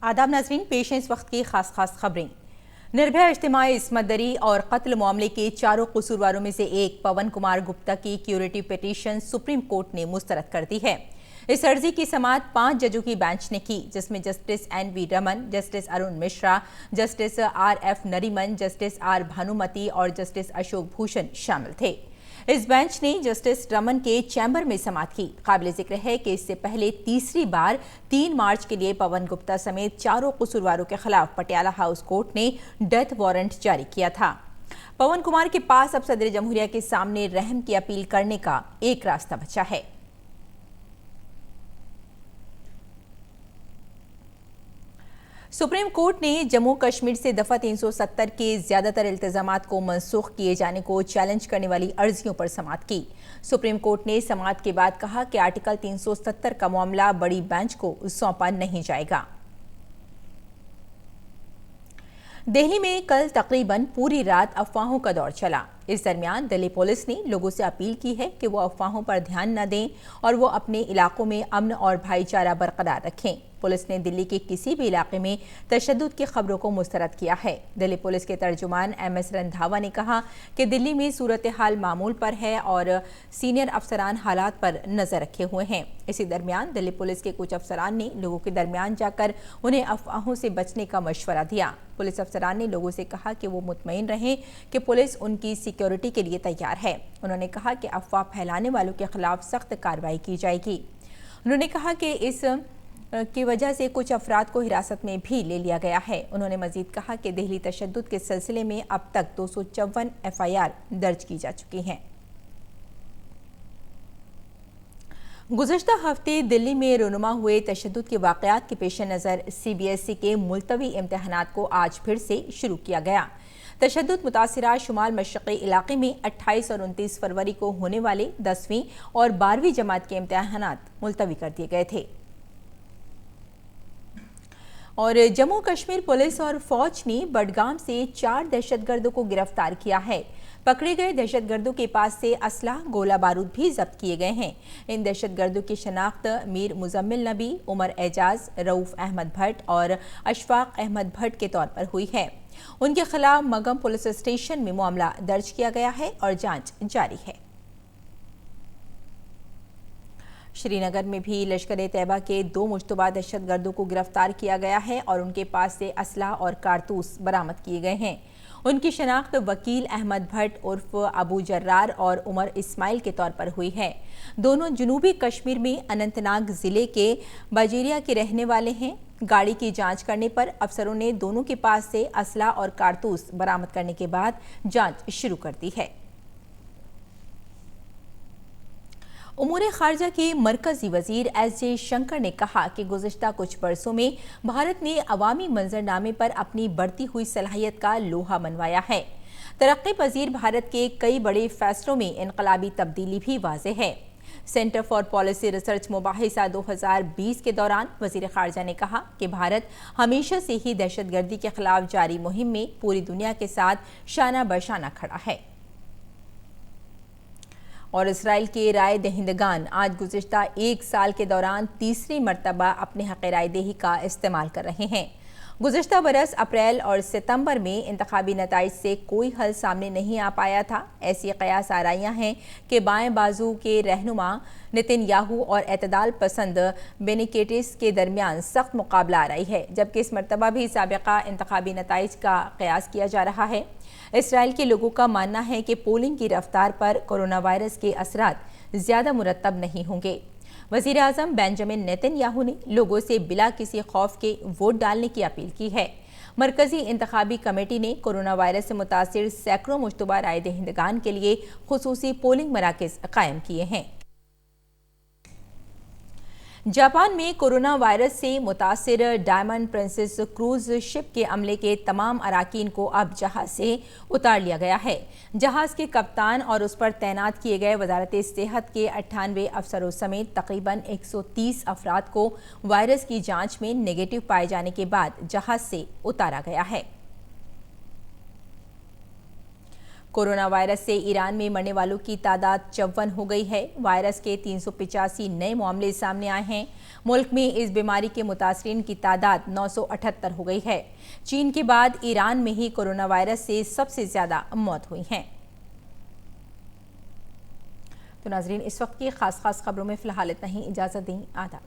आदाब नाज़रीन, पेश हैं इस वक्त की खास खबरें। निर्भया इज्तिमाई इस्मत दरी और कत्ल मामले के चारों कसूरवारों में से एक पवन कुमार गुप्ता की क्यूरेटिव पिटीशन सुप्रीम कोर्ट ने मुस्तरद कर दी है। इस अर्जी की समाअत 5 जजों की बेंच ने की, जिसमें justice NV Raman, justice Arun Mishra, justice RF Nariman, justice R Bhanumathi और जस्टिस अशोक भूषण शामिल थे। इस बेंच ने जस्टिस रमन के चैम्बर में समाअत की। काबिल जिक्र है कि इससे पहले तीसरी बार 3 मार्च के लिए पवन गुप्ता समेत चारों कसूरवारों के खिलाफ पटियाला हाउस कोर्ट ने डेथ वारंट जारी किया था। पवन कुमार के पास अब सदर जमहूरिया के सामने रहम की अपील करने का एक रास्ता बचा है। सुप्रीम कोर्ट ने जम्मू कश्मीर से दफा 370 के ज्यादातर इल्तिजामात को मनसूख किए जाने को चैलेंज करने वाली अर्जियों पर समाअत की। सुप्रीम कोर्ट ने समाअत के बाद कहा कि आर्टिकल 370 का मामला बड़ी बेंच को सौंपा नहीं जाएगा। दिल्ली में कल तकरीबन पूरी रात अफवाहों का दौर चला। इस दरमियान दिल्ली पुलिस ने लोगों से अपील की है कि वो अफवाहों पर ध्यान न दें और वो अपने इलाकों में अमन और भाईचारा बरकरार रखें। पुलिस ने दिल्ली के किसी भी इलाके में तशद्दुद की खबरों को मुस्तरद किया है। दिल्ली पुलिस के तर्जुमान MS रंधावा ने कहा कि दिल्ली में सूरत हाल मामूल पर है और सीनियर अफसरान हालात पर नजर रखे हुए हैं। इसी दरमियान दिल्ली पुलिस के कुछ अफसरान ने लोगों के दरमियान जाकर उन्हें अफवाहों से बचने का मशवरा दिया। पुलिस अफसरान ने लोगों से कहा कि वो मुतमईन रहें कि पुलिस उनकी सिक्योरिटी के लिए तैयार है। उन्होंने कहा कि अफवाह फैलाने वालों के खिलाफ सख्त कार्रवाई की जाएगी। उन्होंने कहा कि इस की वजह से कुछ अफराद को हिरासत में भी ले लिया गया है। उन्होंने मजीद कहा कि दिल्ली तशद्दुद के सिलसिले में अब तक 254 FIR दर्ज की जा चुकी हैं। गुज़श्ता हफ्ते दिल्ली में रूनुमा हुए तशद्दुद के वाक़यात के पेश नज़र CBSE के मुलतवी इम्तहानात को आज फिर से शुरू किया गया। तशद्दुद मुतासिरा शुमाल मशरक़ी इलाके में 28 और 29 फरवरी को होने वाले 10वीं और 12वीं जमात के इम्तहानात मुलतवी कर दिए गए थे। और जम्मू कश्मीर पुलिस और फौज ने बडगाम से 4 दहशतगर्दों को गिरफ्तार किया है। पकड़े गए दहशतगर्दों के पास से असलाह, गोला बारूद भी जब्त किए गए हैं। इन दहशतगर्दों की शनाख्त मीर मुजम्मिल नबी, उमर एजाज, रऊफ अहमद भट्ट और अशफाक अहमद भट्ट के तौर पर हुई है। उनके खिलाफ मगम पुलिस स्टेशन में मामला दर्ज किया गया है और जांच जारी है। श्रीनगर में भी लश्कर तैयबा के 2 मुश्तबा दहशतगर्दों को गिरफ्तार किया गया है और उनके पास से असलाह और कारतूस बरामद किए गए हैं। उनकी शनाख्त वकील अहमद भट्ट उर्फ अबू जर्रार और उमर इस्माइल के तौर पर हुई है। दोनों जनूबी कश्मीर में अनंतनाग जिले के बजीरिया के रहने वाले हैं। गाड़ी की जांच करने पर अफसरों ने दोनों के पास से असलाह और कारतूस बरामद करने के बाद जांच शुरू कर दी है। उमूर खारजा के मरकजी वजीर S. J. शंकर ने कहा कि गुज़श्ता कुछ बरसों में भारत ने अवामी मंजरनामे पर अपनी बढ़ती हुई सलाहियत का लोहा मनवाया है। तरक्की पजीर भारत के कई बड़े फैसलों में इनकलाबी तब्दीली भी वाज़ेह है। सेंटर फॉर पॉलिसी रिसर्च मुबाहिसा 2020 के दौरान वजीर खारजा ने कहा कि भारत हमेशा से ही दहशतगर्दी के खिलाफ जारी मुहिम में पूरी दुनिया के साथ शाना बशाना खड़ा है। और इसराइल के राय दहिंदगान आज गुज़श्ता 1 साल के दौरान तीसरी मरतबा अपने हक़ राय दही का इस्तेमाल कर रहे हैं। गुज़श्ता बरस अप्रैल और सितंबर में इंतखाबी नताइज से कोई हल सामने नहीं आ पाया था। ऐसी क़यास आराइयाँ हैं कि बाएं बाजू के रहनुमा नेतन्याहू और एतदाल पसंद बेनिकेटिस के दरमियान सख्त मुकाबला आ रही है, जबकि इस मरतबा भी साबिक़ा इंतखाबी नताइज का क़यास किया जा रहा है। इसराइल के लोगों का मानना है कि पोलिंग की रफ्तार पर कोरोना वायरस के असरात ज़्यादा मुरतब नहीं होंगे। वज़ीर आज़म बेंजामिन नेतन्याहू ने लोगों से बिला किसी खौफ के वोट डालने की अपील की है। मरकजी इंतखाबी कमेटी ने कोरोना वायरस से मुतासिर सैकड़ों मुश्तबा राय दहिंदगान के लिए खुसूसी पोलिंग मराकज़ कायम किए हैं। जापान में कोरोना वायरस से मुतासिर डायमंड प्रिंसेस क्रूज शिप के अमले के तमाम अराकीन को अब जहाज से उतार लिया गया है। जहाज के कप्तान और उस पर तैनात किए गए वजारत सेहत के 98 अफसरों समेत तकरीबन 130 अफराद को वायरस की जांच में नेगेटिव पाए जाने के बाद जहाज से उतारा गया है। कोरोना वायरस से ईरान में मरने वालों की तादाद 54 हो गई है। वायरस के 385 नए मामले सामने आए हैं। मुल्क में इस बीमारी के मुतासरीन की तादाद 978 हो गई है। चीन के बाद ईरान में ही कोरोना वायरस से सबसे ज्यादा मौत हुई हैं। तो नाजरीन, इस वक्त की खास खबरों में फिलहाल इतना ही। इजाजत दें। आदाब।